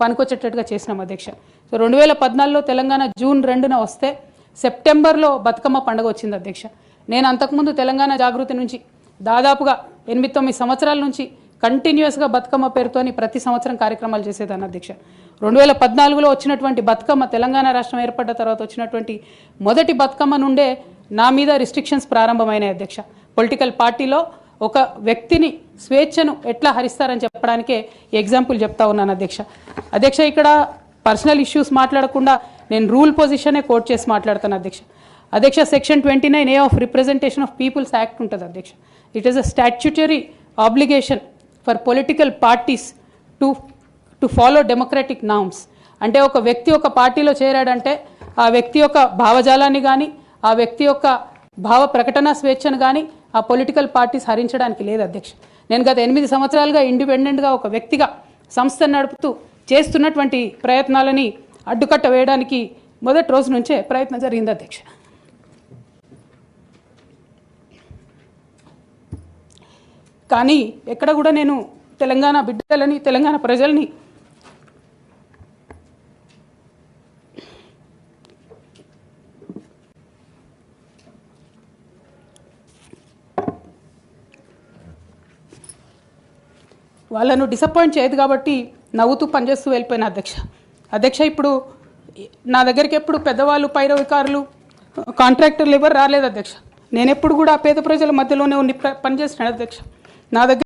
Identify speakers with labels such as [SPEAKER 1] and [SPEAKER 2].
[SPEAKER 1] పనికొచ్చేటట్టుగా చేసినాం అధ్యక్ష. So 2014లో Telangana June 2న వస్తే సెప్టెంబర్లో బతుకమ్మ పండుగ వచ్చింది అధ్యక్ష. నేను అంతకుముందు తెలంగాణ జాగృతి నుంచి దాదాపుగా 8-9 సంవత్సరాల నుంచి కంటిన్యూస్గా బతుకమ్మ పేరుతోని ప్రతి సంవత్సరం కార్యక్రమాలు చేసేదాన్ని అధ్యక్ష. 2014లో వచ్చినటువంటి బతుకమ్మ, తెలంగాణ రాష్ట్రం ఏర్పడ్డ తర్వాత వచ్చినటువంటి మొదటి బతుకమ్మ నుండే నా మీద రిస్ట్రిక్షన్స్ ప్రారంభమైనాయి అధ్యక్ష. పొలిటికల్ పార్టీలో ఒక వ్యక్తిని స్వేచ్ఛను ఎట్లా హరిస్తారని చెప్పడానికే ఎగ్జాంపుల్ చెప్తా ఉన్నాను అధ్యక్ష. అధ్యక్ష, ఇక్కడ పర్సనల్ ఇష్యూస్ మాట్లాడకుండా నేను రూల్ పొజిషనే కోట్ చేసి మాట్లాడతాను అధ్యక్ష. అధ్యక్ష, section 29A of representation of people's act ఉంటుంది అధ్యక్ష. It is a statutory obligation for political parties to follow democratic norms. అంటే ఒక వ్యక్తి ఒక పార్టీలో చేరాడంటే ఆ వ్యక్తి యొక్క భావజాలాన్ని కానీ, ఆ వ్యక్తి యొక్క భావ ప్రకటన స్వేచ్ఛను కానీ ఆ పొలిటికల్ పార్టీస్ హరించడానికి లేదు అధ్యక్ష. నేను గత 8 సంవత్సరాలుగా ఇండిపెండెంట్గా ఒక వ్యక్తిగా సంస్థను నడుపుతూ చేస్తున్నటువంటి ప్రయత్నాలని అడ్డుకట్ట వేయడానికి మొదటి రోజు నుంచే ప్రయత్నం జరిగింది అధ్యక్ష. కానీ ఎక్కడ కూడా నేను తెలంగాణ బిడ్డలని, తెలంగాణ ప్రజల్ని వాళ్ళను డిసప్పాయింట్ చేయదు కాబట్టి నవ్వుతూ పనిచేస్తూ వెళ్ళిపోయిన అధ్యక్ష. ఇప్పుడు నా దగ్గరికి ఎప్పుడు పెద్దవాళ్ళు, పైరవికారులు, కాంట్రాక్టర్లు ఎవరు రాలేదు అధ్యక్ష. నేను ఎప్పుడు కూడా పేద ప్రజల మధ్యలోనే పనిచేస్తున్నాను అధ్యక్ష. నా దగ్గర